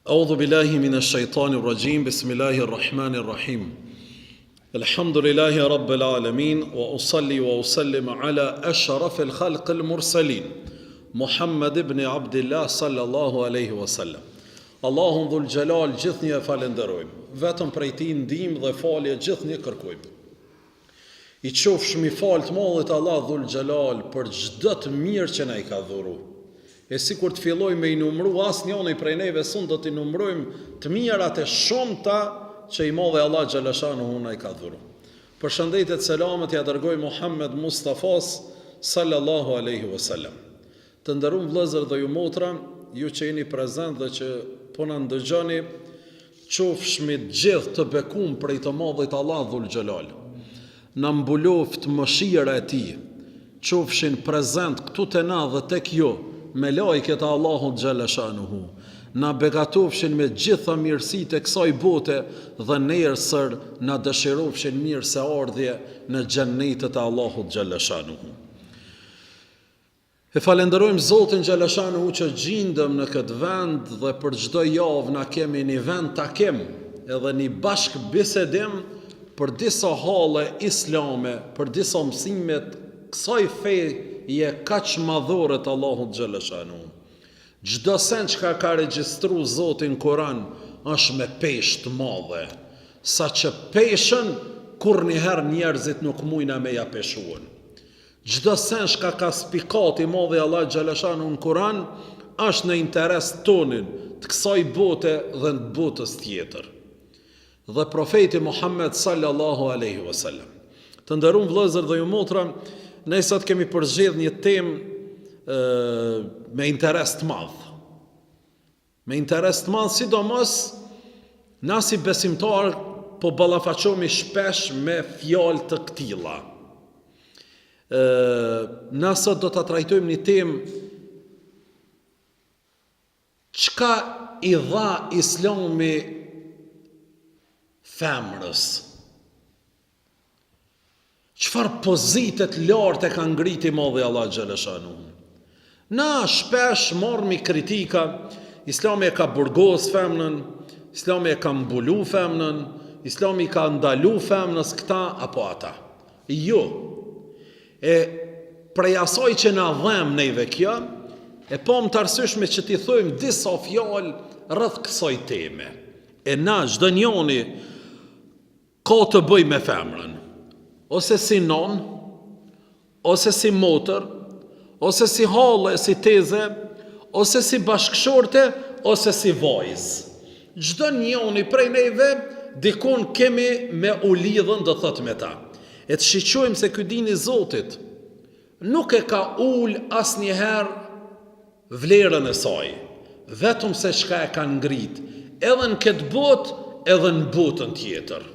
أعوذ بالله من الشيطان الرجيم بسم الله الرحمن الرحيم الحمد لله رب العالمين وأصلي وأسلم على أشرف الخلق المرسلين محمد بن عبد الله صلى الله عليه وسلم Allahun dhul gjelal gjithnjë e falenderojmë, vetëm prej Tij ndihmë dhe falje gjithnjë kërkojmë. I qofshëm i falë të Madhit Allah dhul gjelal për çdo të mirë që na I ka dhuru. E sikur të fillojmë me I numëru, asnjëri prej neve s'und do t'i numërojmë të mirat e shumta që I Madhi Allah xhaleshanuhu na I ka dhuru. Përshëndetjet, selamet ja dërgoj Muhammed Mustafas sallallahu alaihi wasallam. Të nderuar vëllezër dhe ju motra, ju që jeni prezent dhe që po na ndëgjoni, qofshmi gjithë të bekuar prej të Madhit Allah dhul xhelal. Na mbuloft mëshira e Tij, qofshin prezent këtu te na dhe tek ju me lajket e Allahut xhaleshanuhu. Na begatofshin me gjitha mirësitë e kësaj bote dhe nesër na dëshirofshin mirë se ardhje në xhennetet e Allahut xhaleshanuhu. E falenderojmë Zotin xhaleshanuhu që gjindëm në këtë vend dhe për çdo javë na kemi një vend takim edhe një bashk bisedim për disa halle islame, për disa mësime të kësaj feje kaq madhore të Allahut xhaleshanuhu. Çdo sen që ka regjistru Zotin Kur'an është me peshë të madhe, saqë peshën kurrniherë njerëzit nuk mujna me ja peshuan. Çdo sen që ka spikat I Madhi Allah xhaleshanuhu në Kur'an është në interes tonin të kësaj bote dhe në botës tjetër. Dhe profeti Muhammed sallallahu alaihi wasallam. Të nderuar vëllezër dhe ju motra, ne sot kemi përzgjedhur një temë me interes të madh. Me interes të madh, sidomos na si besimtar po ballafaqohemi shpesh me fjalë të këtilla. Na sot do ta trajtojmë një temë çka I dha Islami femrës. Çfarë pozitet lartë e ka ngriti Madhi Allah xhaleshanuhu. Na shpesh marrmi kritika, Islami e ka burgos femnën, Islami e ka mbulu femnën, Islami ka ndalu femnës këta apo ata. Jo. E prej asaj që na dhem neve kjo, e pam të arsyeshme që t'i thojmë disa fjalë rreth kësaj teme. E na çdo njoni ka të bëj me femrën, ose si non, ose si motër, ose si halle, si teze, ose si bashkëshorte, ose si vajzë. Çdo njoni prej neve dikon kemi me u lidhën do thot me ta. E të shiqojmë se ky dini Zotit nuk e ka ul asnjëherë vlerën e saj, vetëm se çka e ka ngrit, edhe në këtë botë, edhe në botën tjetër.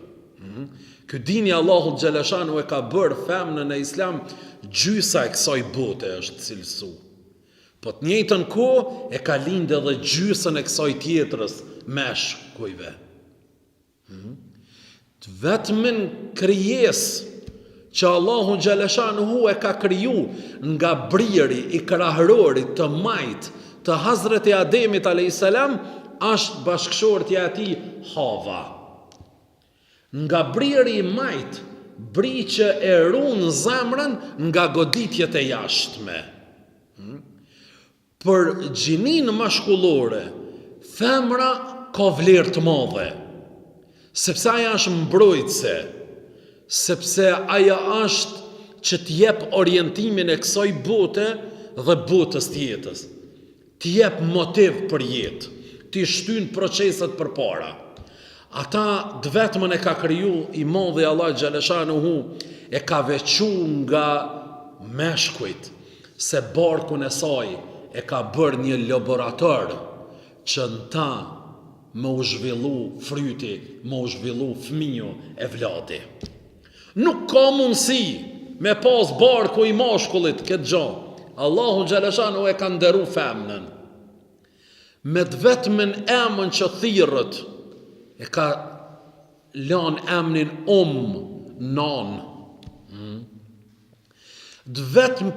Ky dini Allahut xhaleshanuhu e ka bërë femnën e Islam gjysa e kësaj bote është cilësu. Po të njëjtën kohë e ka lindë edhe gjysën e kësaj tjetrës meshkujve. Të vetmin krijesë që Allahu xhaleshanuhu e ka kriju nga briri I krahërorit të majt të Hazreti Ademit alayhis salam është bashkëshortja e tij Hava. Nga briri I majt, bri që e ruan zemrën nga goditjet e jashtme. Për gjinin mashkullore, femra ka vlerë të madhe, sepse aja është mbrojtëse, sepse aja është që t'jep orientimin e kësaj bote dhe botës tjetës. T'jep motiv për jetë, t'i shtyn proceset për para. Ata dvetëmën e ka kriju I Madhi Allah xhaleshanuhu, e ka veçu nga meshkujt, se barkun e saj e ka bërë një laborator që në ta më u zhvillu fryti, më u zhvillu fëmiu e vladi. Nuk ka mundësi me pas barku I mashkullit këtë gjë. Allahu xhaleshanuhu e ka nderu femnën. Me të vetmin emën që thirrët, e ka lan emnin non.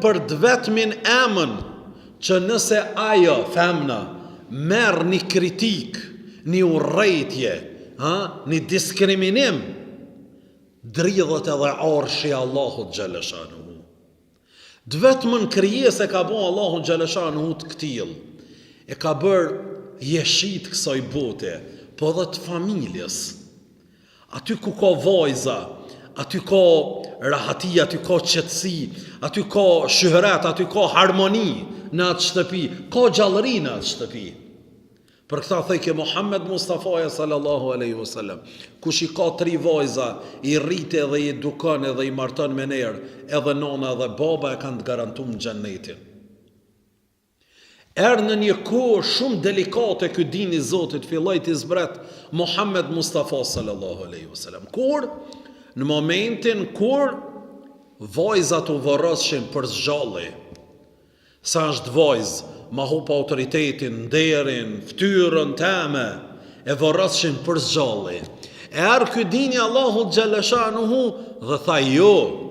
Për të vetmin emën që nëse ajo femna merr një kritik një urrejtje, një diskriminim, dridhët edhe arshi Allahut xhaleshanuhu. Vetëm krijesë ka bo Allahu xhaleshanuhu të këtill. E ka bërë jeshit kësaj bote, po dhe të familjes. Aty ku ka vajza, aty ka rahati, aty ka qetësi, aty ka shëhret, aty ka harmoni në atë shtëpi, ka gjallëri në atë shtëpi. Për këta thejke Muhammed Mustafa sallallahu alaihi wasallam, kush i ka 3 vajza, i rrite dhe i edukon edhe i marton me nerë, edhe nona dhe baba e kanë të garantuar xhennetin. Erë në një kohë shumë delikate ky dini i Zotit filloi të zbret Muhammed Mustafa sallallahu alaihi wasallam. Kur në momentin kur vajzat u varroshin për zgjalli, sa është vajzë ma hupa autoritetin, nderin, ftyrën teme, e varroshin për zgjalli. Erë ky dini Allahut xhaleshanuhu dhe tha jo,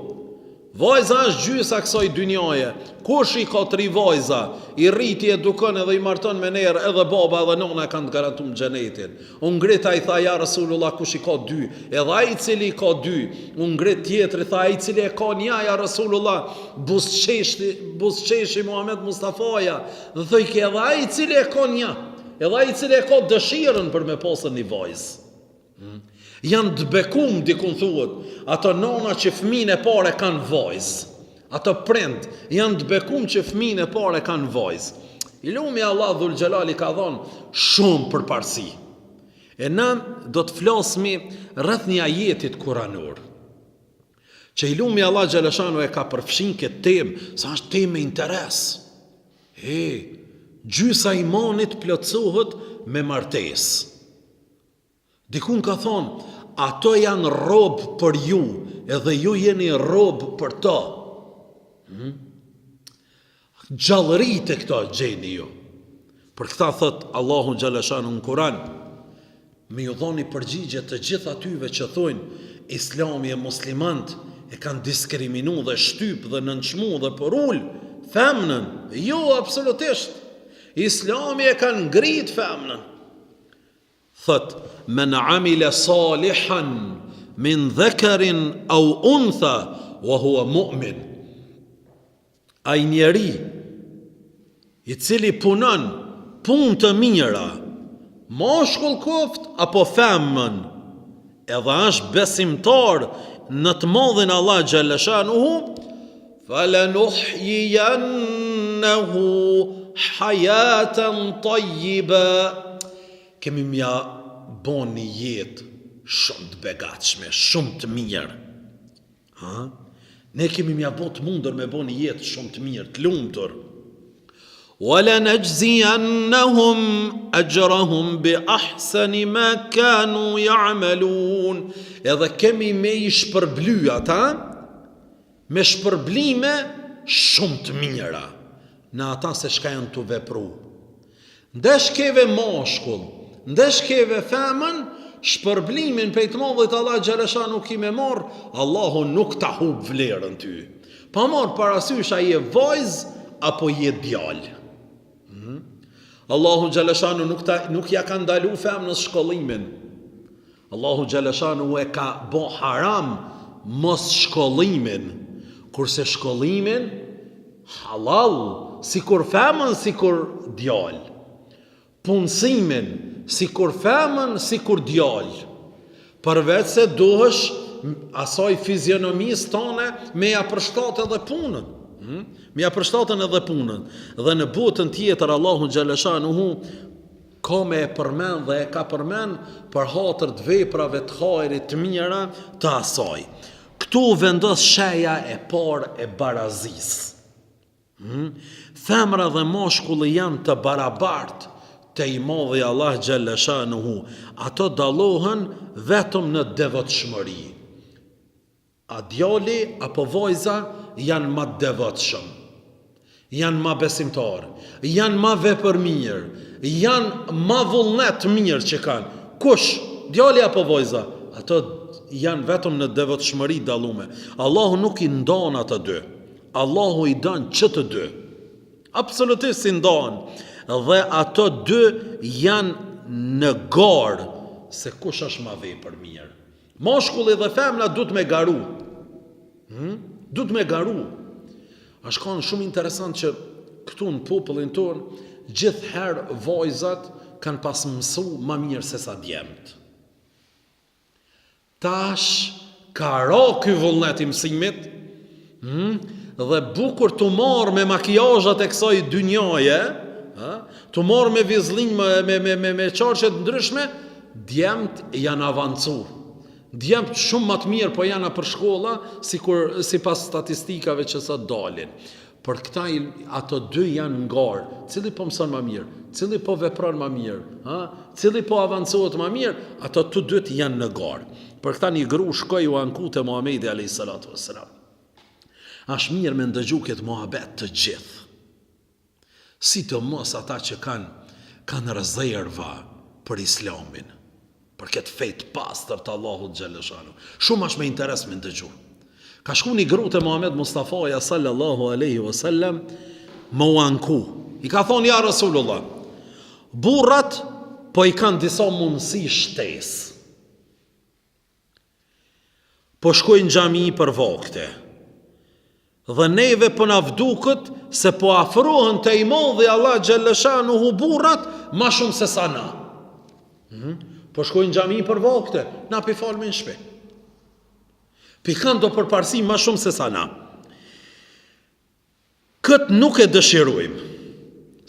vajza është gjysa kësaj dynjaje. Kush i ka 3 vajza, i rriti, edukon edhe i marton me nerë, edhe baba edhe nona kanë të garantuar xhenetin. Unë ngrita i tha ja Rasulullah, kush i ka 2, edhe ai i cili i ka 2. Unë ngrit tjetri tha ai i cili e ka 1 ja Rasulullah, buzqeshi Muhammed Mustafaja. Dhe thoj ke edhe ai i cili e ka 1, edhe ai i cili e ka dëshirën për me pasur një vajzë. Janë të bekum, dikun thuhet, ato nona që fëmijën e parë kanë vajzë. Ato prind janë të bekum që fëmijën e parë kanë vajzë. I lumi Allah dhul xhelali ka dhënë shumë përparësi. E na do të flasmi rreth një ajetit kuranor. Që i lumi Allah xhaleshanu e ka përfshin këtë temë, sa është temë interes. Gjysa e imanit plotësohet me martesë. Dikun ka thonë, ato janë robë për ju, edhe ju jeni robë për ta. Gjallërit e këta gjeni ju. Për këta thëtë Allahu xhaleshanu në Kur'an, me ju dhoni përgjigje të gjitha tyve që thonë, Islami e muslimant e kanë diskriminu dhe shtyp dhe nënçmu dhe përull femnën. Jo, absolutisht. Islami e kanë ngrit femnën. Thot, men amile salihan min dhekarin au untha wa hua mu'min. Ai njeri i cili punon punë të mira, mashkull koft apo femën, edhe është besimtar në të madhin Allah xhaleshanuhu, falanuhyiyannahu hayatan tayyiba. Kemi mja bon një jetë shumë të begatshme, shumë të mirë. Ne kemi mja bon të mundër me bon një jetë shumë të mirë, të lumtur. وَلَنَجْزِيَنَّهُمْ أَجْرَهُمْ بِأَحْسَنِ مَا كَانُوا يَعْمَلُونَ. Edhe kemi me i shpërbly ata, me shpërblime shumë të mira, në ata se shka janë të vepru. Ndesh keve mashkull, ndesh keve femën, shpërblimin pejtë madhët Allah xhaleshanu nuk i me marë, Allahu nuk ta hub vlerën ty. Pa marë parasysh a je vajzë apo je djalë. Allahu xhaleshanu nuk ja ka ndalu femnës shkollimin. Allahu xhaleshanu e ka bo haram mos shkollimin, kurse shkollimin halal, si kur femën, si kur djalë. Punësimin, si kur femën, si kur djalë. Përveç se duhesh asaj fizionomisë tone me ja përshtatë edhe punën. Me ja përshtatën edhe punën. Dhe në botën tjetër Allahu xhaleshanuhu ka me e përmend dhe e ka përmend për hatër të veprave të hajrit të mira të asaj. Këtu vendos sheja e parë e barazisë. Femra dhe mashkulli janë të barabartë te i madhi Allah xhaleshanuhu. Ato dallohen vetëm në devotshmëri. A djali apo vajza janë ma devotshëm, janë ma besimtar, janë ma vepërmirë, janë ma vullnet mirë që kanë. Kush? Djali apo vajza? Ato janë vetëm në devotshmëri dallume. Allahu nuk i ndan ata dy. Allahu i dan që të dy. Absolutisht i ndan. Dhe ato dy janë në garë se kush është ma vepër mirë. Mashkulli dhe femna duhet me garu. Duhet me garu. Është kanë shumë interesant që këtu në popullin tonë gjithherë vajzat kanë pas mësu ma mirë se sa djemët. Tash ka ra ky vullnet i mësimit, dhe bukur të marrë me makijazhat e kësaj dynjaje, të marrë me vizlin, me qarqet ndryshme, djemt janë avancu. Djemt shumë më të mirë po janë për shkolla, si pas statistikave që sa dalin. Për këta ato dy janë ngarë, cili po mëson më mirë, cili po vepron më mirë, cili po avancohet më mirë, ato të dyt janë në garë. Për këta një gru shkoj u anku te Muhamedi a.s. Ashtë mirë me ndëgju këtë muhabet të gjithë. Si të mos ata që kanë rezerva për islamin, për këtë fejt pastër të Allahut Gjellëshanu. Shumë ashtë me interes me ndëgju. Ka shku një gru të Muhammed Mustafaja sallallahu aleyhi wasallam më u anku. I ka thonë, ja Rasulullah, burrat po i kanë disa mundësi shtesë. Po shkojnë xhami për vakte. Dhe neve po na vdukët se po afrohen te i madhi Allah Gjellëshanuhu burrat ma shumë se sa na. Po shkojnë xhami për vakte, na pi falme në shpe. Pi kanë do përparësi ma shumë se sa na. Këtë nuk e dëshirujmë.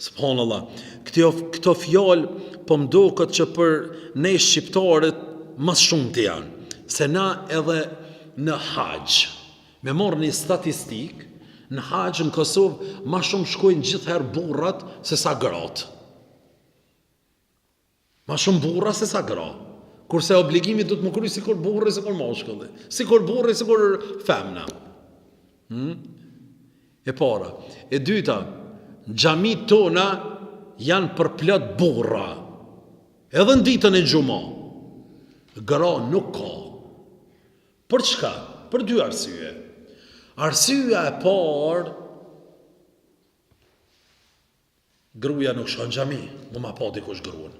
Subhanallah. Këto fjalë po mduket që për ne shqiptarët më shumë të janë. Se na edhe në haqë, me morë një statistik, në haqë në Kosovë, ma shumë shkojnë gjithherë burrat se sa gratë. Ma shumë burra se sa gratë. Kurse obligimi du të më kry si kur burri, si kur mashkulli. Si kur burri, si kur femna. E para. E dyta, xhamit tona janë përplot burra. Edhe në ditën e xuma. Gra nuk ka. Për çka? Për dy arsye. Arsyeja e parë, gruaja nuk shkon në xhami, ma pa dikush gruan.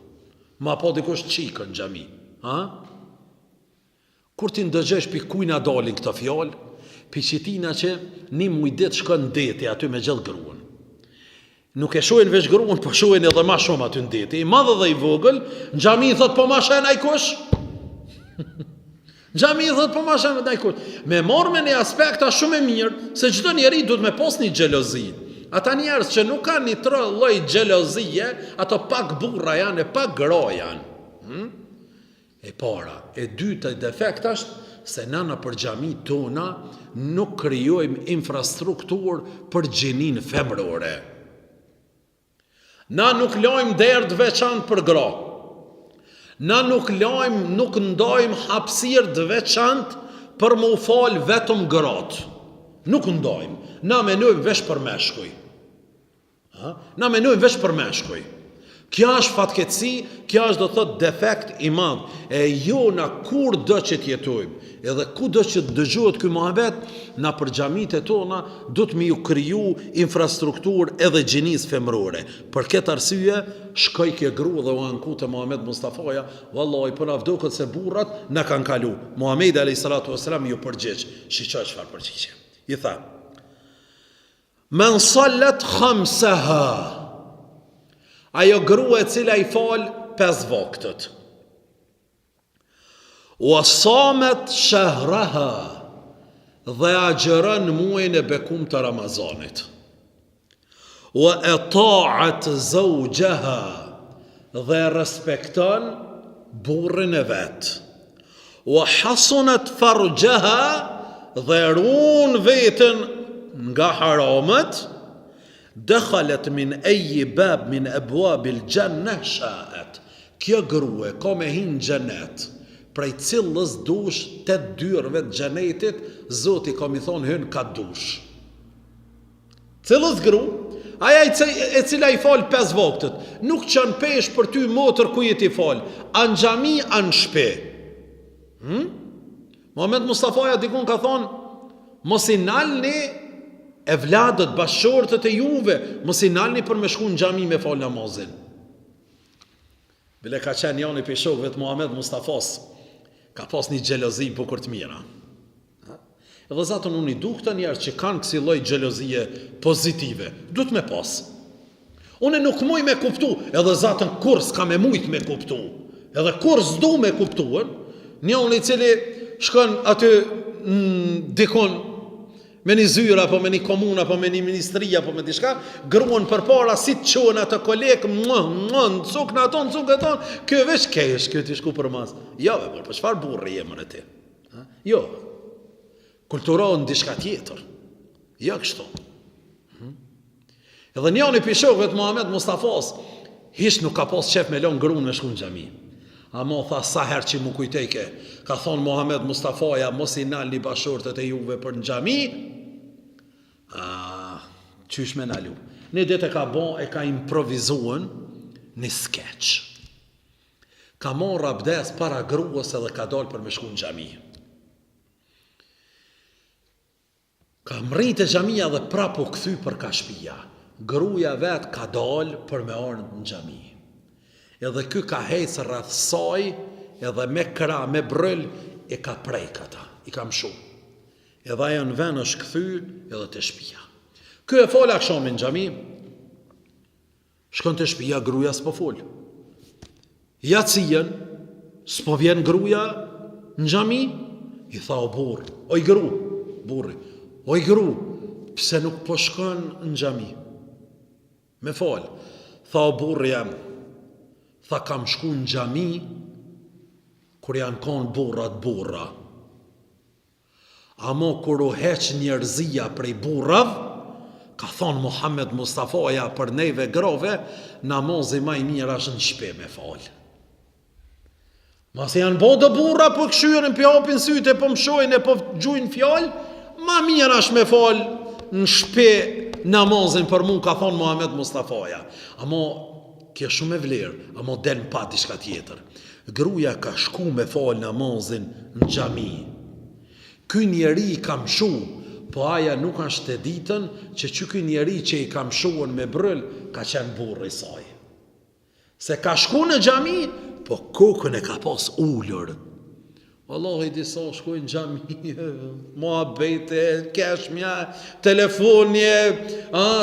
Ma pa dikush çikën në xhami. Kur ti ndëgjesh pi kujna dalin këto fjalë, pi qitina që një mujdet shkon në deti aty me gjithë gruan. Nuk e shohin veç gruan, po shohin edhe ma shumë aty në deti. I madh dhe i vogël, në xhami thot po ma shen ai kush? Xhami thot po ma shen ai kush? Me marrë me një aspekta shumë e mirë, se çdo njeri duhet me pas një xhelozi. Ata njerëz që nuk kanë një tre lloj xhelozie, ato pak burra janë e pak gra janë. E para, e dyta defekt është se nana për xhami tona nuk krijojmë infrastrukturë për gjinin femrore. Na nuk lajmë derë të veçantë për gra. Na nuk ndajmë hapësirë të veçantë për më u falë vetëm gratë. Nuk ndajmë. Na menojmë veç për meshkuj. Kja është fatkeqësi, kja është do thot defekt i madh. E jo na kur do që t'jetojmë, edhe ku do që dëgjohet ky muhabet, na për xhamit e tona do të më ju kriju infrastrukturë edhe gjinis femrore. Për këtë arsye, shkoj ke gru dhe u anku te Muhammed Mustafaja, vallahi po na vdokët se burrat na kanë kalu. Muhamedi alayhi salatu wasalam ju përgjigj. Shiqoj çfarë përgjigje. I tha: "Men sallat khamsaha." Ajo grua e cila i fal 5 vaktet. Wa samet shahraha, dhe agjeron muajin e bekum të Ramazanit. Wa ata'at zawjaha, dhe respekton burrin e vet. Wa hasunat farjaha, dhe ruan veten nga haramet. Dëkhalet min eji bab min abwabil gjannah shaat. Kjo grue ka me hin xhenet, prej cilës dush 8 dyrëve të xhenetit, Zoti ka mi thonë hyn ka dush. Cilës gru? Aja e cila i fal 5 vaktet, nuk qën pesh për ty motër ku je ti fal, anë xhami anë shpe. Muhammed Mustafaja dikun ka thonë, mos i nalni e vladët, bashortët e juve, mos i nalni për me shku në xhami me fal namazin. Bile ka qenë janë i peshokëve të Muhammed Mustafas, ka pas një xhelozi bukur të mira. Edhe zatën unë i du këta njerë që kanë kësi lloj xhelozie pozitive, du të me pas. Unë nuk muj me kuptu, edhe zatën kur s'ka me mujt me kuptu, edhe kur s'du me kuptu, njën i cili shkon aty dikon me një zyra, apo me një komuna, apo me një ministria, apo me diçka, gruan për para si të qonë atë kolegë, në cuk në aton, kjo veç kesh, kjo t'i shku për mas. Jo, për çfarë burri jemën e ti? Jo, kulturohen diçka tjetër. Jo kështu. Edhe njën i pishokëve të Muhammed Mustafas, hiç nuk ka pas qef me lon gruan me shku në xhami. Amo tha sa herë që mu kujtejke, ka thonë Muhammed Mustafaja, mos i nalni bashortët e juve për në xhami. Qysh me nalu. Një ditë e ka bon, e ka improvizuën një skeç. Ka morë abdes para gruas edhe ka dalë për me shku në xhami. Ka mritë e xhamia dhe prapo këthy për ka shpia. Gruja vetë ka dalë për me orë në xhami. Edhe ky ka hecë rreth saj, edhe me kra, me bryll, e ka prej këta, i ka mshu. Edhe ajo në ven është këthy, edhe të shpia. Ky e fola akshamin në xhami, shkon të shpia, gruja s'po fol. Jacien, s'po vjen gruja në xhami, i tha o burr, oj gru, burri, oj gru, pse nuk po shkon në xhami? Me fol, tha o burri jam, tha kam shku në xhami kur janë konë burra. Amo kur u heq njerëzia prej burrav, ka thonë Muhammed Mustafaja për neve grove, namozi ma i mirë është në shpe me falë. Mase janë bodë burra, po këshyrin, po hapin syte, po mshojnë, po gjujnë fjallë, ma mirë është me falë në shpe namazin për mu, ka thonë Muhammed Mustafaja. Amo kjo shumë e vlerë, amo den pa diçka tjetër. Gruja ka shku me falë namazin në xhami. Ky njeri ka mshu, po aja nuk është të ditën që ky njeri që i ka mshuën me bryll ka qenë burri i saj. Se ka shku në xhami, po kokën e ka pas ullur. Wallahi disa shkojnë në xhami, muhabete, keshmja, telefonje,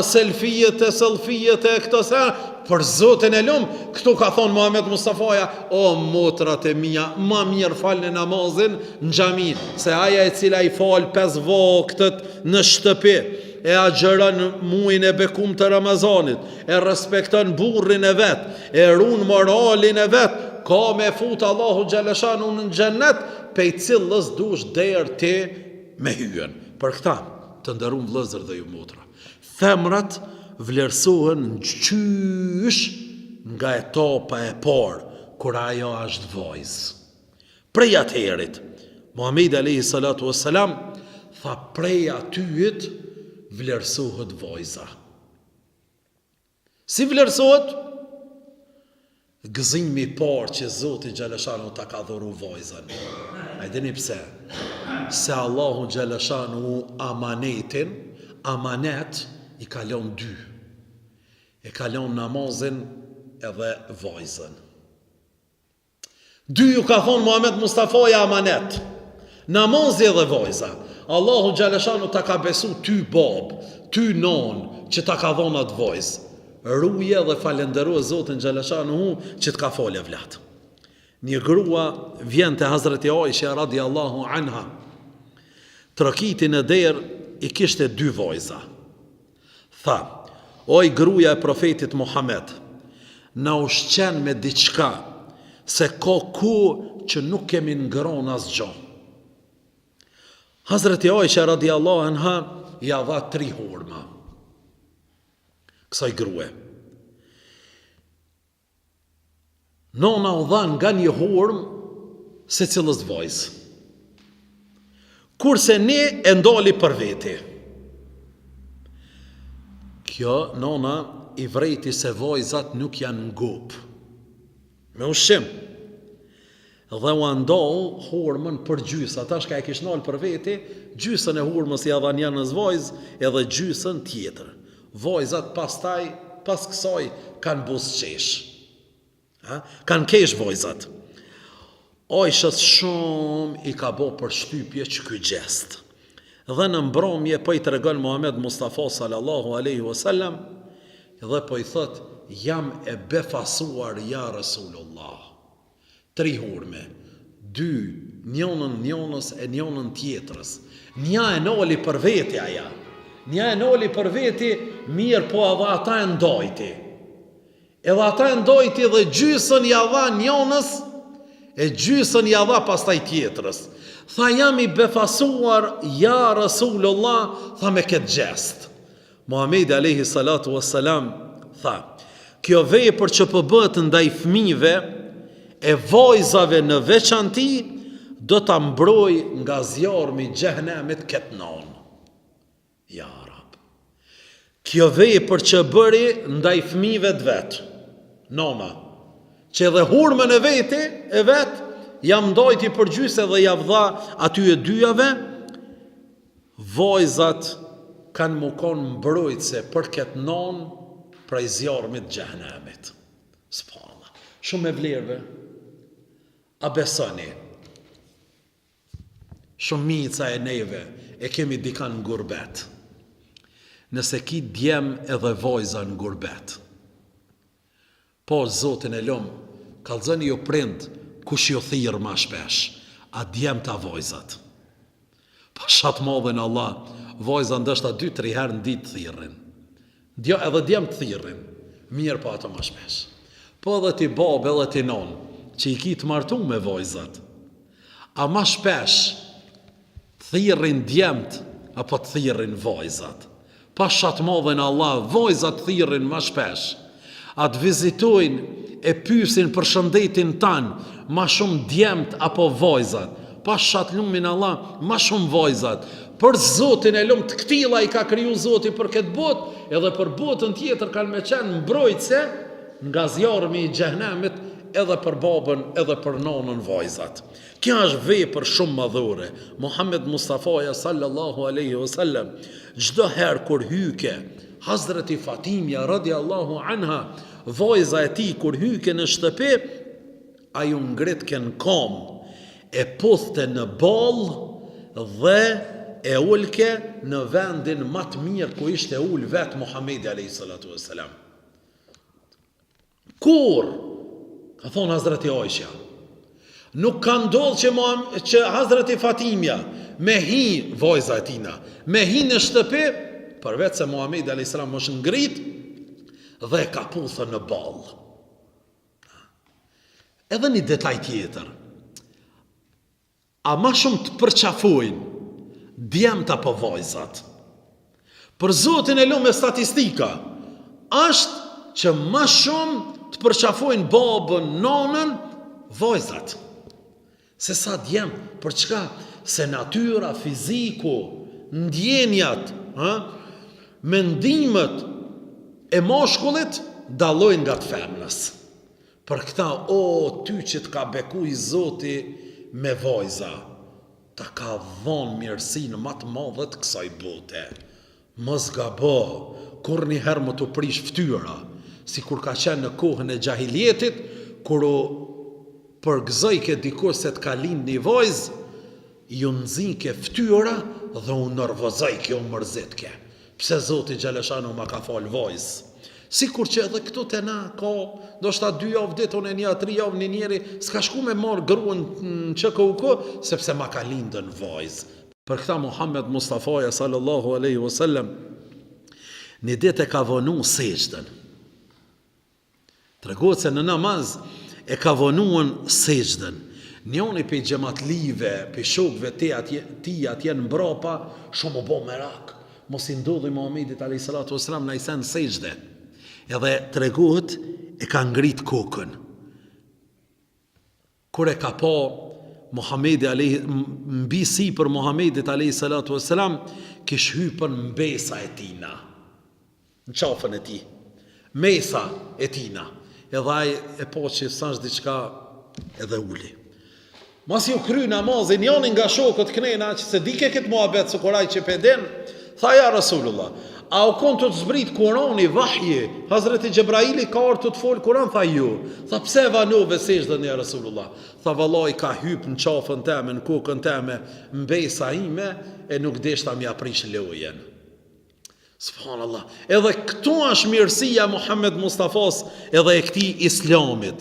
selfijet e këto sa, për zotin e lumë, këtu ka thonë Muhammed Mustafaja, o motrat e mia, ma mirë falë në namazin në xhami, se aja e cila i falë 5 vaktët në shtëpi, e agjeron muajin e bekum të Ramazanit, e respekton burrin e vet, e ruan moralin e vet, ka me fut Allahu xhaleshanu në xhennet, pe i cilës dush derë ti me hyen. Për këta, të nderuar vëllezër dhe ju motra, femrat vlerësohen në qysh nga etapa e parë, kur ajo është vajzë. Prej atëherit, Muhamedi alayhi salatu wassalam tha prej atyit vlerësohet vajza. Si vlerësohet? Gëzimi i parë që Zoti xhaleshanu ta ka dhuru vajzën. A dini pse? Se Allahu xhaleshanu amanet i kalon 2. E kalon namazin edhe vajzën. 2 ju ka thonë Muhammed Mustafaja amanet. Namazi edhe vajza. Allahu xhaleshanu ta ka besu ty bab, ty non, që ta ka dhonë atë vajzë. Ruje dhe falenderoj Zotin xhaleshanu që të ka folë vlat. Një grua vjen te Hazreti Aisha radiallahu anha. Trokitin e derë i kishte 2 vajza. Tha, oj gruaja e profetit Muhammed, na ushqen me diçka, se ka ku që nuk kemi ngron asgjë. Hazreti Aisha radiallahu anha ja dha 3 hurma kësaj grue. Nona u dha nga një hurm se cilës vajzë. Kurse ne e ndali për veti. Kjo nona i vrejti se vajzat nuk janë ngup. Me ushqim. Dhe u ndal hurmën për gjysë. Ata shka e kish nalë për veti, gjysën e hurmës i adhan janës vajzë, edhe gjysën tjetër. Vajzat pas kësaj kanë busqesh. Kanë kesh vojzat. Ajshës shumë i ka bo për shtypje që ky gjest. Dhe në mbromje po i tregon Muhammed Mustafa sallallahu alaihi wasallam dhe po i thot, jam e befasuar ja Rasulullah. 3 hurme, 2 njënën njënës e njënën tjetrës. Nja e noli për veti aja. Nja e noli për veti, mirë po edhe ata e ndojti. Edhe ata e ndojti dhe gjysën ja dha njënës, e gjysën ja dha pastaj tjetrës. Tha, jam i befasuar ja Rasulullah, tha me këtë gjest. Muhamedi alayhi salatu wassalam tha, kjo vepër që po bëhet ndaj fëmijëve e vajzave në veçanti do ta mbroj nga zjarmi i xhehenemit këtë non. Ja Rab. Kjo vepër që bëri ndaj fëmijëve të vet. Nona, që edhe hurmën e veti e vet jam ndajti për gjysë dhe ja dha aty e dyjave, vajzat kanë më konë mbrojtëse për këtë non prej zjarmit xhehenemit. Subhanallah. Shumë e vlerëve. A besoni? Shumica e neve e kemi dikan në gurbet. Nëse ki djem edhe vojza në gurbet. Po, Zotin e lom, kallëzoni ju prind, kush ju thirë ma shpesh, a djem ta vojzat. Pa shatë modhen Allah, vojza ndështë 2-3 herë në ditë thirën. Edhe djem të thirën, mirë pa ato ma shpesh. Po edhe ti babë edhe ti non, që i ki të martu me vojzat, a ma shpesh thirën djemt, apo të thirën vojzat. Pa shatë modhen Allah, vojzat thirën ma shpesh. A të vizitojnë e pysin për shëndetin tanë, ma shumë djemt apo vojzat. Pa shatë lumin Allah, ma shumë vojzat. Për Zotin e lumë të këtila i ka kriju Zoti për këtë botë, edhe për botën tjetër kanë me qenë mbrojtëse nga zjarmi i xhehenemit, edhe për babën, edhe për nonën vojzat. Kjo është vepër shumë madhore. Muhammed Mustafa sallallahu alaihi wasallam, çdo herë kur hyke Hazreti Fatimja radiallahu anha, vojza e tij kur hyke në shtëpi, ajo ngritke në kom, e puthte në boll dhe e ulke në vendin më të mirë ku ishte ul vetë Muhamedi alayhi salatu wassalam. Kur, ka thonë Hazreti Aisha, nuk ka ndodhur që Hazreti Fatimja me hi vojza e tina, me hi në shtëpi, përveç se Muhamedi alayhis salam mos ngrit dhe ka puthur në boll. Edhe një detaj tjetër. A ma shumë të përqafojnë djemt apo vojzat? Për Zotin e lumë me statistika, është që ma shumë të përqafojnë babën, nonën, vojzat. Se sa djemt, për çka? Se natyra, fiziku, ndjenjat, mendimet e moshkullit dallojnë nga të femnës. Për këta, ty që të ka beku i Zoti me vojza, ta ka dhonë mirësinë më të madhe të kësaj bote. Mos gabo, kur një herë më të prish ftyra, si kur ka qenë në kohën e gjahiljetit, kur u përgëzojke dikush se të ka lind një vojzë, ju nxike ftyra dhe u nervozojke, u mërzitke. Pse Zoti Gjeleshanu ma ka fal vojzë? Sikur që edhe këtu të na, ka, do shta 2 javë ditën e një, 3 javë një njeri, s'ka shku me marë gruën në QKUK, sepse ma ka lindën vojzë. Për këta Muhammed Mustafa sallallahu alaihi wasallam, një ditë e ka vonu sejdën. Tregohet se në namaz e ka vonuën sejdën. Njoni për xhamatlive, për shokëve ti atje në mbrapa, shumë u bo merak. Mos i ndodhi Muhamedit alayhis salatu wassalam në isen sejdë. Edhe tregohet e ka ngrit kokën. Kur e ka pa Muhamedi mbi sipër Muhamedit alayhis salatu wassalam, kish hypën mbesa e tina. Në qafën e tij. Mesa e tina. Edhe ai e po që s'është diçka edhe uli. Mas ju kry namazin, janë nga shokët knena që se dike këtë muhabet së koraj që pedin, tha ja Rasulullah, A u konë të zbrit Kurani, vahje, Hazreti Gjebraili ka orë të folë Kuran, tha ju. Tha pse vanove sejdën e Rasulullah? Tha vallai ka hypë në qafën teme, në kokën teme, mbesa ime, e nuk deshta mja prish lojen. Subhanallah. Edhe këtu është mirësia Muhammed Mustafas edhe e këtij Islamit.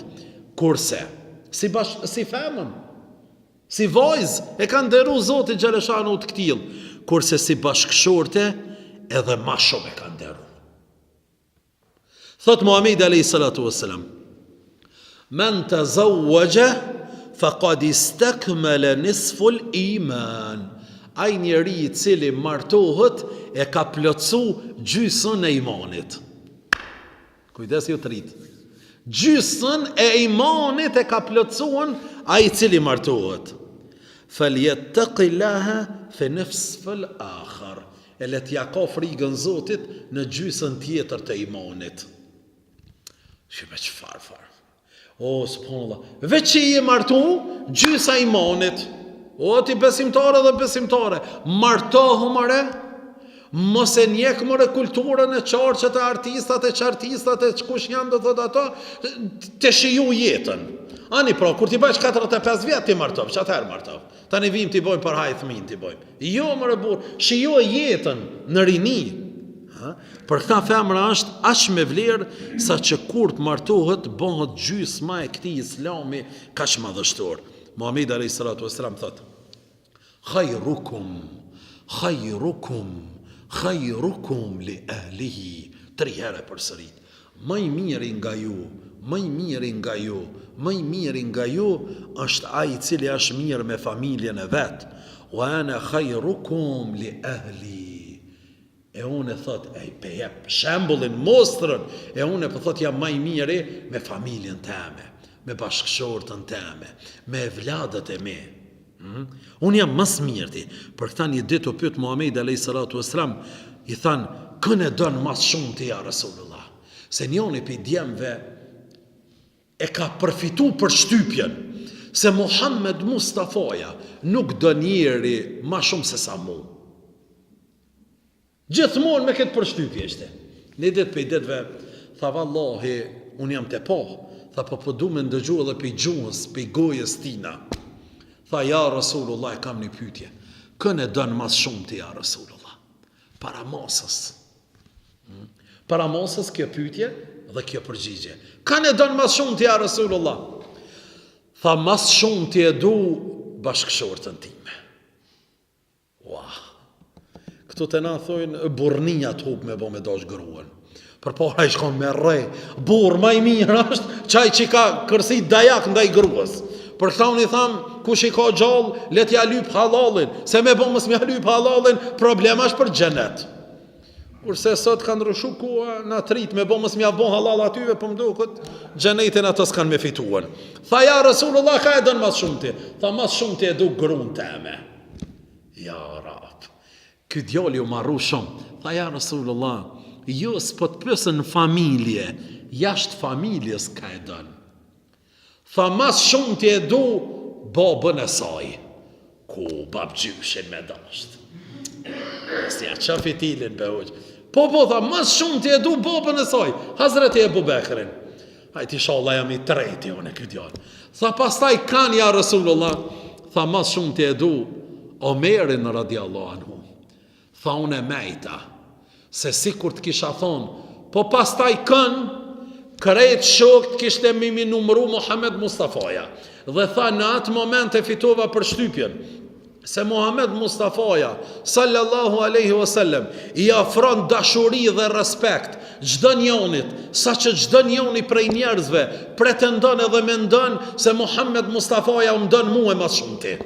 Kurse, si femën, si vajz, e ka nderu Zoti Xhaleshanu të këtill. Kurse si bashkëshorte, edhe ma shumë e ka nderu. Thot Muhamedi alayhi salatu wassalam, men tazawwaja faqad istakmala nisful iman. Ai njeri i cili martohet e ka plotsu gjysmën e imanit. Kujdes ju të rrit. Gjysmën e imanit e ka plotsuar ai i cili martohet. Falyattaqillaha fi nafsil akhar. E le t'ja ka frikën Zotit në gjysën tjetër të imanit. Shqipe që farë. O, subhanallah. Veç që i e martu, gjysa imanit. O, ti besimtare dhe besimtare. Martohu mëre, mos e njek mëre kulturën e qarqët e artistat e kush janë dhe thot ato, të shiju jetën. Ani pra, kur ti bëjsh 45 vjetë ti martov, që atëherë martov. Ta një vim t'i bojmë për hajë thmin t'i bojmë. Jo më rëbur, shio jetën në rini. Për këta femra është aq me vlerë, sa që kur të martohet, bëhet gjysma e këtij Islami kaq madhështor. Muhamedi alayhi salatu wasalam thot: khayrukum li ahlihi. 3 herë përsërit. Më i miri nga ju është ai i cili është mirë me familjen e vet. Wa ana khayrukum li ahli. E unë thot, pe jep shembullin, mostrën, e unë po thot jam më i miri me familjen teme, me bashkëshortën teme, me vladët e me. Unë jam mas mirëti. Për këta një ditë u pyet Muhamedi alayhi salatu wasalam, i than, kënë e don mas shumë ti ja Rasulullah. Se njoni për djemve e ka përfitu për shtypjen, se Muhammed Mustafaja nuk do njeri ma shumë se sa mu. Gjithmonë me këtë përshtypje ishte. Një ditë për i ditëve, tha vallahi, unë jam të po, tha po du me ndëgju edhe për i gjuhës, për i gojës tina. Tha, ja Rasulullah, e kam një pytje. Kënë e dënë mas shumë të ja Rasulullah. Para mosës kjo pytje dhe kjo përgjigje. Kënë e dënë mas shumë të ja Rasulullah. Tha, mas shumë të e du bashkëshortën time. Wow. Këtu të na thojnë burnia të hub me bo me dash gruën. Për para i shkon me rrej. Burr ma i mirë është qaj që ka kërsi dajak ndaj gruës. Për këta unë i thamë, kush i ka gjallë, let ja lyp halalin. Se me bo mës me lyp halalin, problema është për xhenet. Kurse sot kanë ndryshu kua na trit, me bo mës me bo halal atyve, për mdo këtë xhenetin atës kanë me fituan. Tha, ja Rasulullah, ka e dënë mas shumë ti? Tha, mas shumë ti e du gruën teme. Ja Rab. Ky djali u marru shumë. Tha, ja Rasulullah, jo s'po të pësën familje, jashtë familjes ka e dënë. Tha, mas shumë ti e du babën e saj. Ku babgjyshin me dasht. Sja qa fitilin be hoqë. Po, tha, mas shumë ti e du babën e saj. Hazreti Ebu Bekrin. Hajti inshallah jam i treti unë e këtë djali. Tha, pastaj kanë ja Rasulullah. Tha, mas shumë ti e du Omerin radiallahu anhu. Tha, unë e mejta. Se si kur të kisha thonë, po pastaj kënë, krejt shokët kishte mimi numru Muhammed Mustafaja. Dhe tha, në atë moment e fitova për shtypjen. Se Muhammed Mustafaja, sallallahu aleyhi wasallam, i afron dashuri dhe respekt çdo njonit, sa që çdo njoni prej njerëzve pretendon edhe mendon se Muhammed Mustafaja u ndon mua më shumë ti.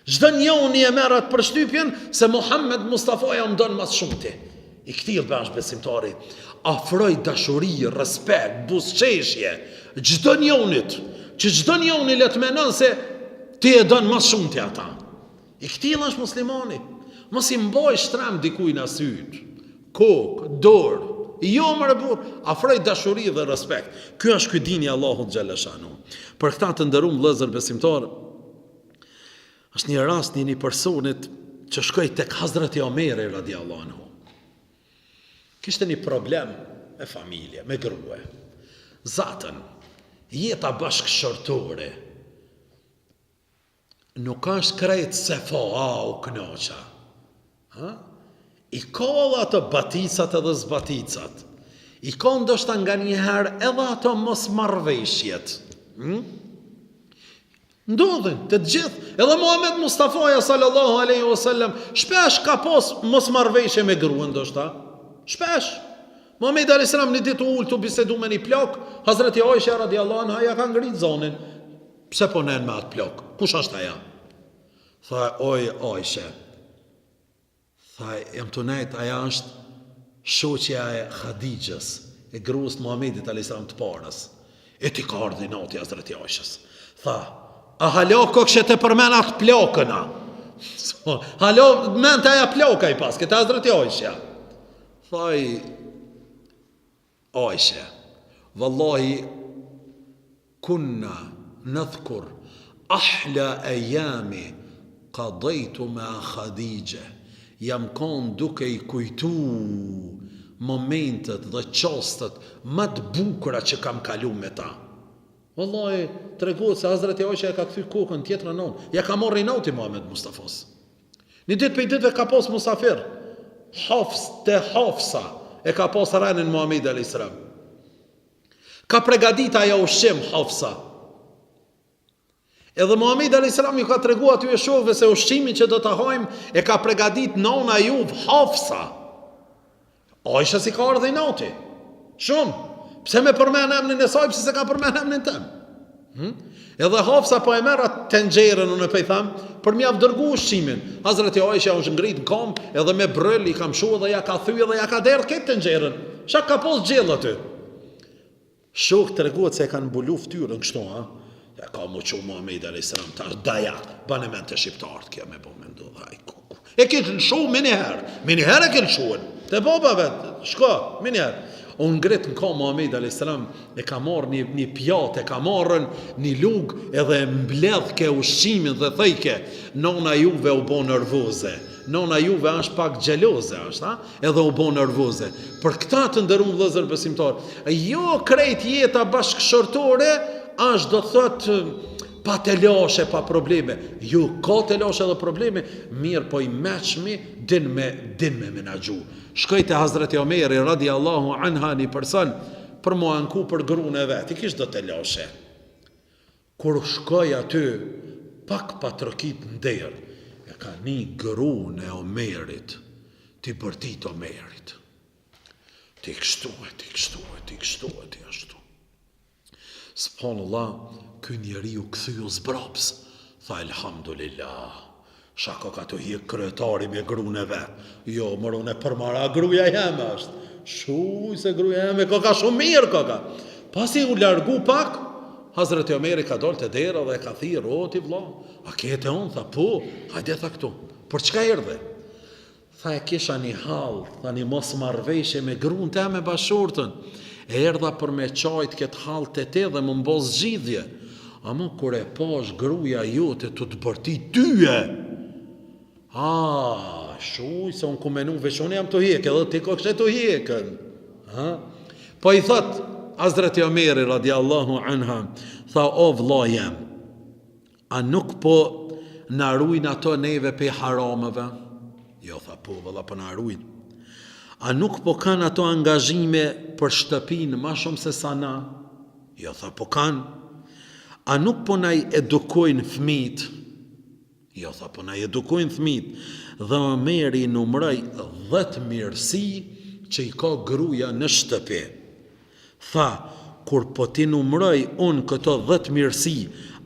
Çdo njoni e merr atë për shtypjen se Muhammed Mustafaja u ndon më shumë ti. I këtij bash besimtari afroj dashuri, respekt, buzëqeshje çdo njonit, që çdo njoni le të menon se ti e don më shumë ti ata. I këtij është muslimani. Mos i mbaj shtrem dikujt në syt, kokë, dorë. Jo më rebur, afroj dashuri dhe respekt. Ky është ky dini Allahut xhaleshanu. Për këtë të nderuam vëllezër besimtar, është një rast një personit që shkoi tek Hazreti Omeri radiallahu anhu. kishte një problem me familje, me grua. Zatën, jeta bashkëshortore nuk është krejt se u knoqa. I ka edhe ato baticat edhe zbaticat. I ka ndoshta nga njëherë edhe ato mos marrëveshjet. Ndodhin të gjithë. Edhe Muhammed Mustafaja sallallahu alaihi wasallam shpesh ka pas mos marrëveshje me gruan ndoshta. Shpesh. Muhammed alayhis salam një ditë u ul të bisedu me një plak, Hazreti Aisha radiallahu anha ja ka ngrit zonin. Pse po nen me atë plak? Kush është aja? Tha, oj Aisha. Tha, jam të nejt, aja është shoqja e Khadijës, e gruas Muhammedit alayhis salam të parës. E ti ka ardhi nati Hazreti Aishës. Tha, a halo kokëshe të përmen atë plakëna? Halo, men të aja plaka i pas, këtë Hazreti Aisha. Thaj, Aisha, vallahi, kunna nëdhkur, ahla e jami, qadajtu me Khadijë, jam kanë duke i kujtu momentet dhe qastet më të bukura që kam kalu me ta. Wallahi, tregohet se Hazreti Aisha e ka kthy kokën tjetër non. Ja ka marrë noti Muhammed Mustafos. Një ditë për ditëve ka pas musafir. Hafsa e ka pas ranin Muhammed alayhis salam. Ka përgatit ajo ushqim Hafsa. Edhe Muhammed alayhis salam ju ka treguar aty e shokëve se ushqimin që do ta hajmë e ka përgatit nona juv Hafsa. Aisha si ka ardhur noti. Shumë. Pse me përmen emnin e saj, pse se ka përmen emnin tem? Edhe Hafsa po e merr atë tenxherën, unë po i tham, për m'ia dërgu ushqimin. Hazreti Aisha është ngrit në kom, edhe me brël i kam shu dhe ja ka thyë dhe ja ka derë këtë tenxherën. Shak ka pos gjell aty. Shok treguat se e kanë mbulu fytyrën kështu, ha? Ja ka muçu Muhammed alayhis salam tash dajat, banë men të shqiptarët kjo me po mendu haj kuku. E këtë shu më një herë e këtë shuën. Te baba vet, shko, më një herë. Unë ngrit në ka Muhammed alayhis salam e ka marrë një pjatë, e ka marrën një lug edhe mbledh ke ushqimin dhe thejke, nona juve u bo nervoze. Nona juve është pak xheloze, është, ha? Edhe u bo nervoze. Për këta të ndërun vëllezër besimtar, jo krejt jeta bashkëshortore është do thotë pa telashe, pa probleme. Jo, ka telashe dhe probleme, mirë po i meqmi din me menaxhu. Shkoj te Hazreti Omeri radiallahu anha një person për mu anku për gruan e vet, i kishte do telashe. Kur shkoj aty, pak patrokit nder, e ka një gruan e Omerit, ti bërtit Omerit. Ti kështu e ashtu. Subhanallah, ky njeriu kthyu zbraps, tha elhamdulillah. Shako ka të hjek kryetari me gruan e vet. Jo, morone përmara gruaja jeme është. Shuj se gruaja jeme ka shumë mirë ka. Pasi u largu pak, Hazreti Omeri ka dol te dera dhe ka thirr, o ti vlla, a kete on? Tha po, hajde tha këtu. Për çka erdhe? Tha e kisha një hall, tha një mos marrveshje me gruan teme bashortën. E erdha për me qajt këtë hall te te dhe më mbo zgjidhje. Ama kur e pash gruaja jote të bërti tyje. Shuj, se unë ku menu veshoni jam të hjek, edhe ti ko kështë të hjekën. Po i thot, Hazreti Omeri radiallahu anha, tha o vlla jam, a nuk po në arrujnë ato neve pe haramëve? Jo, tha po, vëlla po në arrujnë. A nuk po kanë ato angazhime për shtëpinë ma shumë se sa na? Jo, tha po kanë. A nuk po na i edukojnë fëmijët? Jo, tha po na i edukojnë fëmijët. Dhe Omeri numëroi 10 mirësi që i ka gruaja në shtëpi. Tha, kur po ti numëroj unë këto 10 mirësi,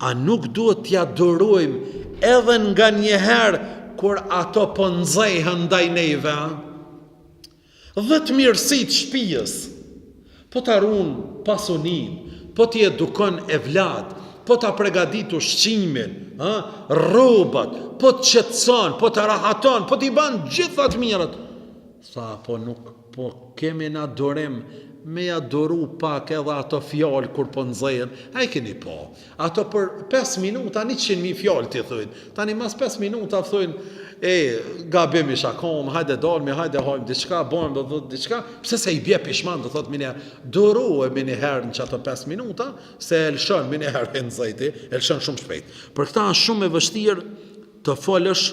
a nuk duhet t'ja durojmë edhe nga njëherë kur ato po nxehen ndaj neve? 10 mirësi të shtëpisë. Po ta ruan pasunin, po t'i edukon evlad, po ta përgatit ushqimin, rrobat, po të qetëson, po të rahaton, po t'i ban gjitha të mirët. Tha, po nuk, po kemi na durim me ja duru pak edhe ato fjalë kur po nxehen, a i keni po. Ato për 5 minuta 100.000 fjalë ti thojnë. Tani mas 5 minuta thojnë, gabim isha kom, hajde dalmi, hajde hajmë diçka, bojmë do thot diçka, pse se i bje pishman do thot mine duru e mine herë në që ato 5 minuta, se e lëshën mine herë e nëzajti, e lëshën shumë shpejt. Për këta është shumë e vështirë të folësh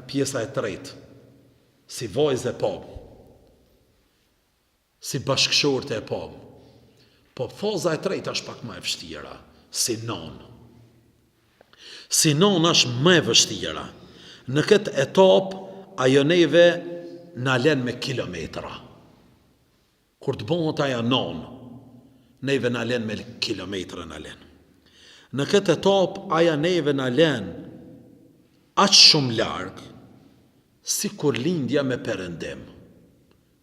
pjesa e tretë, si vajzë e pobë, si bashkëshorët e pobë. Po faza e tretë është pak më e vështira, si nonë. Si nonë është më e vështira. Në këtë etapë, ajo neve na len me kilometra. Kur të bëhet ajo nonë, neve na len me kilometra na len. Në këtë etapë, ajo neve na len aq shumë larg, si kur lindja me perëndim.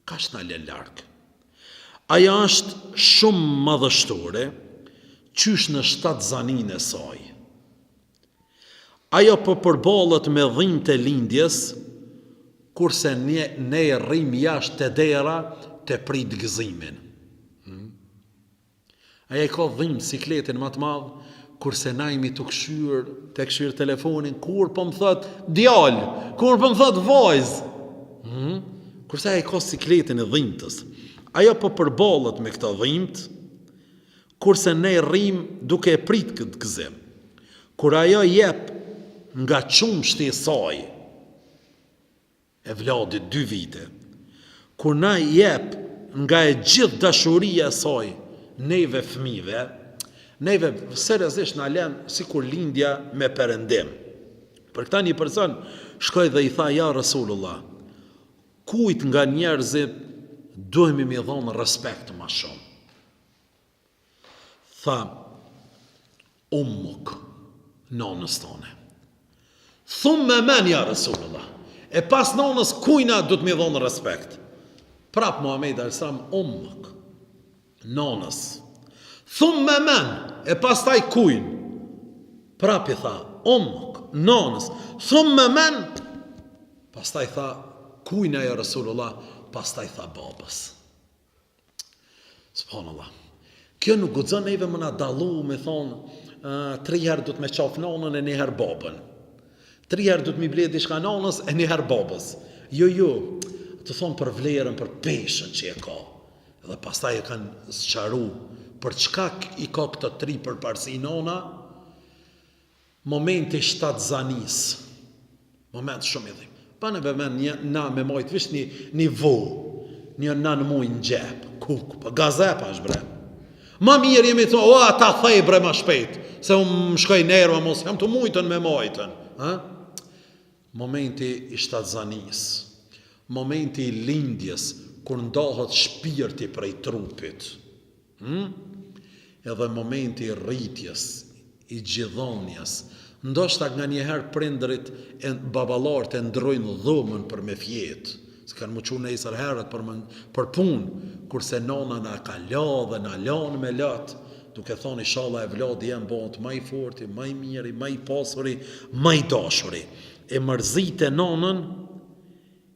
Kaç na len larg. Aja është shumë madhështore, qysh në 7 zanin e saj. Ajo po përballet me dhimbje të lindjes, kurse ne rrim jashtë të dera të prit gëzimin. Aja i ka dhimbje sikletin më të madh, kurse na jemi të këshyr telefonin, kur po më thot djalë, kur po më thot vajzë. Kurse aja i ka sikletin e dhimbjes. Ajo po përballet me këta dhimbje, kurse ne rrim duke e prit këtë gëzim. Kur ajo jep nga qumshti i saj, e vladit 2 vite, kur na jep nga e gjithë dashuria e saj, neve fëmijëve, neve seriozisht na len sikur lindja me perëndim. Për këta një person shkoi dhe i tha, ja Rasulullah, kujt nga njerëzit duhemi mi dhonë respekt më shumë? Tha, ummuk, nonës tone. Thumë men, ja Rasulullah. E pas nonës, kujna du të mi dhonë respekt? Prap Muhammed a.s. Ummuk, nonës. Thumë men, e pas taj kujn? Prap i tha, ummuk, nonës. Thumë men, pas taj tha, kujna ja Rasulullah? Pas taj tha babës. Subhanallah. Kjo nuk guxon neve më na dallu me thonë, 3 herë du të me qaf nonën e 1 herë babën. 3 herë du të mi bledh diçka nonës e 1 herë babës. Jo, të thonë për vlerën, për peshën që e ka. Dhe pastaj e kanë sqaru për çka i ka këto 3 përparësi nona, momenti 7 zanis. Moment shumë i dhim. Pa në bemen na me majtë vish një vo, një nanë muj në gjep, kuk, pa gazepa është bre. Ma mirë jemi të, ta thej bre ma shpejt, se më shkoj nerva mos, jam të mujtën me majtën. Momenti i 7 zanis, momenti i lindjes, kur ndahet shpirti prej trupit. Edhe momenti i rritjes, i gjithonjes, ndoshta nga njëherë prindrit e babalarët e ndrojnë dhomën për me fjetë, se kanë më qunë nesër herët për punë, kurse nona na ka la dhe na lanë me latë, duke thonë inshallah e vladi janë bëhet më i forti, më i miri, më i pasuri, më i dashuri. E mërzite nonën,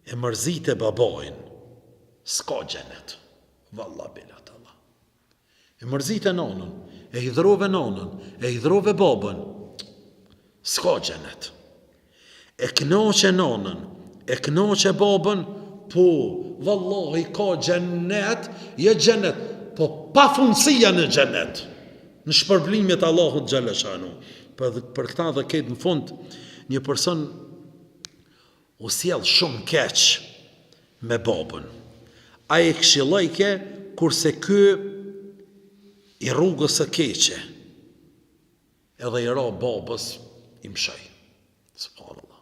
e mërzite babajin, s'ka xhenet. Valla bilat Allah. E mërzite nonën, e hidhrove nonën, e hidhrove babën, s'ka xhenet. E knaqe nonën, e knaqe babën, po, vallahi ka xhenet, je xhenet, po pa fundësia në xhenet, në shpërblimet Allahut xhalla shanu. Për këta dhe këtë në fund, një person u sjell shumë keq me babën. Ai e këshillojke kurse ky i rrugës së keqe. Edhe i ra babës i mshaj. Subhanallah.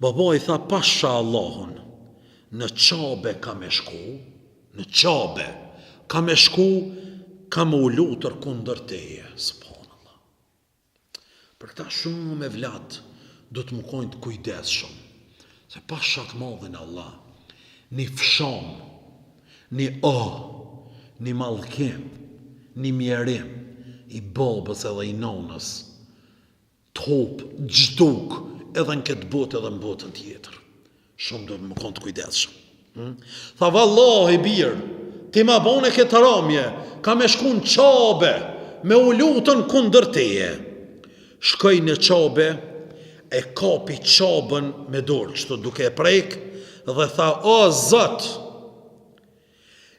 Baba i tha, pasha Allahun, në qabe ka me shku, në qabe ka me shku, ka me u lutër kundër teje. Subhanallah. Për këta shumë me vlad, do të më kojnë të kujdes shumë. Se pasha të madhin Allah, një fsham, një një mallkim, një mjerim, i babës edhe i nonës, top, gjduk, edhe në këtë botë edhe në botën tjetër. Shumë do të më konë të kujdesshëm. Tha vallahi birë, ti ma bone këtë ramje, ka me shku në qabe, me u lutën kundër teje. Shkoj në qabe, e kapi qabën me dorë, kështu duke e prek, dhe tha, o Zot,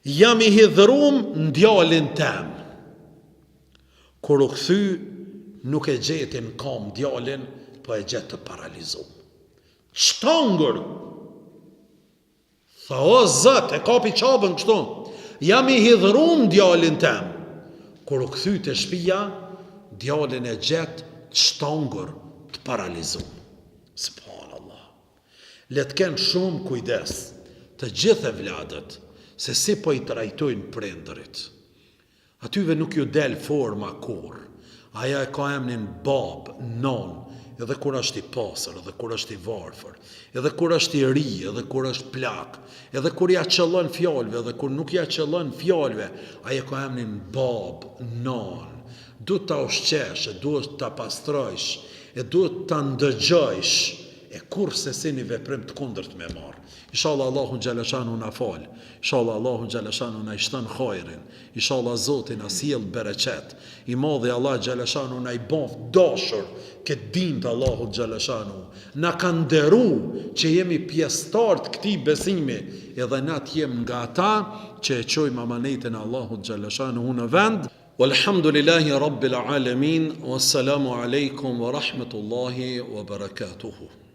jam i hidhërum në djalin tem. Kur u kthy, nuk e gjetin kam djalin, po e gjetë të paralizum. Shtangër. Tha, o Zot, e kapi qabën kështu, jam i hidhërum djalin tem. Kur u kthy te shtëpia, djalin e gjet shtangër, të paralizum. Subhanallah. Le të kenë shumë kujdes të gjithë vladët se si po i trajtojnë prindërit. Atyve nuk ju del forma kur. Aja e ka emnin bab, non, edhe kur është i pasër, edhe kur është i varfër, edhe kur është i ri, edhe kur është plak, edhe kur ja qëllën fjalëve, edhe kur nuk ja qëllën fjalëve, aja ka emnin bab, non. Duhet ta ushqesh, duhet ta pastrojsh, e duhet ta ndëgjojsh, e kur se si një veprim të kundërt me marë. Inshallah Allahu Gjaleshanu na fal, inshallah Allahu Gjaleshanu na i shton khajrin, inshallah Zoti na sjell bereqet, i madhi Allah Gjaleshanu na i bën dashur këtë din të Allahu Gjaleshanu, na ka nderu që jemi pjesëtar të këtij besimi, edhe na të jem nga ata që e çojmë amanetin e Allahu Gjaleshanu në vend. Walhamdulillahi Rabbil Alamin, wassalamu alaikum wa rahmatullahi wa barakatuhu.